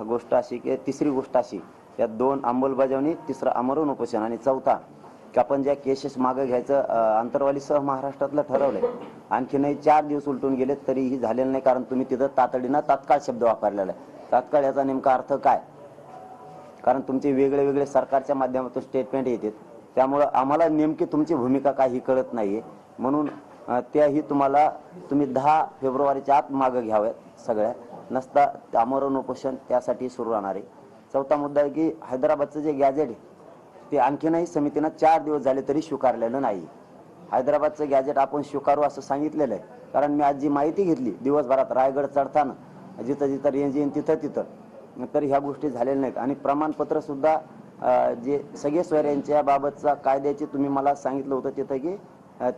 गोष्ट अशी की तिसरी गोष्ट अशी, या 2 अंमलबजावणी, तिसरं आमरण उपोषण आणि चौथा की आपण ज्या केसेस मागे घ्यायचं अंतरवालीसह महाराष्ट्रातलं ठरवलंय. आणखीनही 4 दिवस उलटून गेले तरीही झालेलं नाही, कारण तुम्ही तिथं तातडीनं तात्काळ शब्द वापरलेला आहे. तात्काळ याचा नेमका अर्थ काय? कारण तुमचे वेगळे वेगळे सरकारच्या माध्यमातून स्टेटमेंट येतात, त्यामुळं आम्हाला नेमकी तुमची भूमिका काही कळत नाहीये. म्हणून त्याही तुम्ही 10 फेब्रुवारीच्या आत मागं घ्याव्यात सगळ्या, नसता आमरण उपोषण त्यासाठी सुरू राहणार आहे. चौथा मुद्दा आहे की हैदराबादचं जे गॅजेट आहे ते आणखीनही समितीनं 4 दिवस झाले तरी स्वीकारलेलं नाही. हैदराबादचं गॅजेट आपण स्वीकारू असं सांगितलेलं आहे, कारण मी आज जी माहिती घेतली दिवसभरात रायगड चढताना जिथं जिथं रेंज येईन तिथं तर ह्या गोष्टी झालेल्या नाहीत. आणि प्रमाणपत्र सुद्धा जे सगळे सोयऱ्यांच्या बाबतचा कायद्याची तुम्ही मला सांगितलं होतं तिथं की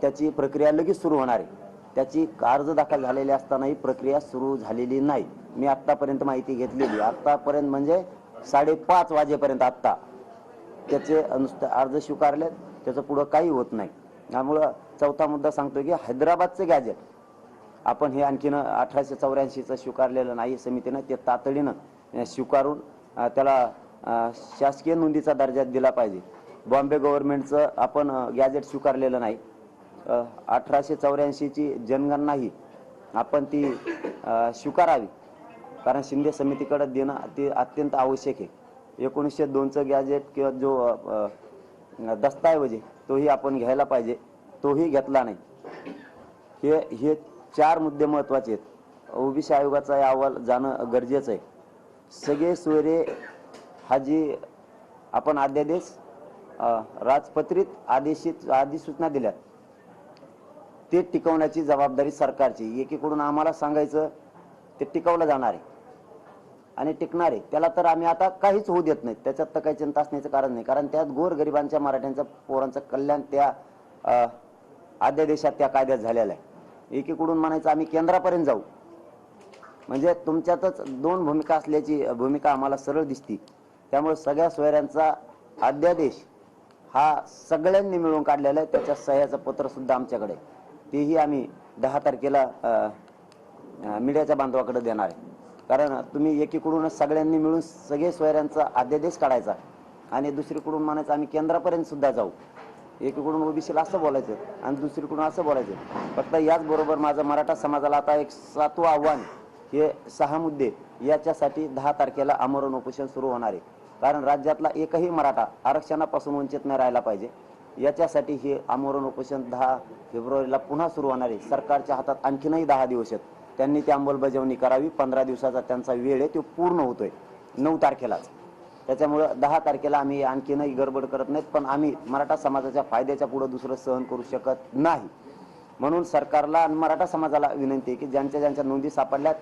त्याची प्रक्रिया लगेच सुरू होणार आहे. त्याची अर्ज दाखल झालेले असतानाही प्रक्रिया सुरू झालेली नाही. मी आत्तापर्यंत माहिती घेतलेली, आत्तापर्यंत म्हणजे 5:30 वाजेपर्यंत आत्ता त्याचे नुसतं अर्ज स्वीकारले, त्याचं पुढं काही होत नाही. त्यामुळं चौथा मुद्दा सांगतो की हैदराबादचं गॅजेट आपण हे आणखीन 1884चं स्वीकारलेलं नाही समितीनं, ते तातडीनं स्वीकारून त्याला शासकीय नोंदीचा दर्जा दिला पाहिजे. बॉम्बे गव्हर्नमेंटचं आपण गॅजेट स्वीकारलेलं नाही. 1884ची जनगणनाही आपण ती स्वीकारावी, कारण शिंदे समितीकडे देणं ते अत्यंत आवश्यक आहे. 1902चं गॅजेट किंवा जो दस्तऐवज आहे तोही आपण घ्यायला पाहिजे, तोही घेतला नाही. हे 4 मुद्दे महत्त्वाचे आहेत. ओबीसी आयोगाचा अहवाल जाणं गरजेचं आहे. सगळे सोयरे हा जी आपण अध्यादेश राजपत्रित अधिसूचना दिल्यात ते टिकवण्याची जबाबदारी सरकारची. एकीकडून आम्हाला सांगायचं ते टिकवलं जाणार आहे आणि टिकणार आहे, त्याला तर आम्ही आता काहीच होऊ देत नाही. त्याच्यात तर काही चिंता असण्याचं कारण नाही, कारण त्यात गोरगरिबांच्या मराठ्यांच्या पोरांचं कल्याण त्या अध्यादेशात त्या कायद्यात झालेलं आहे. एकीकडून म्हणायचं आम्ही केंद्रापर्यंत जाऊ, म्हणजे तुमच्यातच 2 भूमिका असल्याची भूमिका आम्हाला सरळ दिसती. त्यामुळे सगळ्या सोयऱ्यांचा अध्यादेश हा सगळ्यांनी मिळून काढलेला आहे. त्याच्या सह्याचं पत्र सुद्धा आमच्याकडे, तेही आम्ही 10 तारखेला मीडियाच्या बांधवाकडे देणार आहे. कारण तुम्ही एकीकडूनच सगळ्यांनी मिळून सगळे सोयऱ्यांचा अध्यादेश काढायचा आणि दुसरीकडून म्हणायचं आम्ही केंद्रापर्यंत सुद्धा जाऊ. एकीकडून ओबीसीला असं बोलायचं आणि दुसरीकडून असं बोलायचं. फक्त याचबरोबर माझं मराठा समाजाला आता एक 7वं आव्हान, हे 6 मुद्दे याच्यासाठी 10 तारखेला आमरण उपोषण सुरू होणार आहे. कारण राज्यातला एकही मराठा आरक्षणापासून वंचित नाही राहिला पाहिजे, याच्यासाठी हे आमरण उपोषण 10 फेब्रुवारीला पुन्हा सुरू होणार आहे. सरकारच्या हातात आणखीनही 10 दिवस आहेत, त्यांनी ती अंमलबजावणी करावी. 15 दिवसाचा त्यांचा वेळ आहे, तो पूर्ण होतोय 9 तारखेलाच. त्याच्यामुळं 10 तारखेला आम्ही आणखीनही गडबड करत नाहीत, पण आम्ही मराठा समाजाच्या फायद्याच्या पुढे दुसरं सहन करू शकत नाही. म्हणून सरकारला आणि मराठा समाजाला विनंती आहे की ज्यांच्या नोंदी सापडल्यात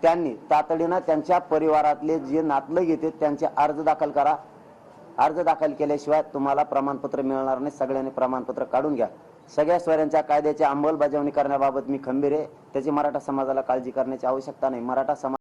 त्यांनी तातडीनं त्यांच्या परिवारातले जे नातलग येते त्यांचे अर्ज दाखल करा. अर्ज दाखल केल्याशिवाय तुम्हाला प्रमाणपत्र मिळणार नाही. सगळ्यांनी प्रमाणपत्र काढून घ्या. सगळ्या सोयऱ्यांच्या कायद्याची अंमलबजावणी करण्याबाबत मी खंबीर आहे. त्याची मराठा समाजाला काळजी करण्याची आवश्यकता नाही. मराठा समाज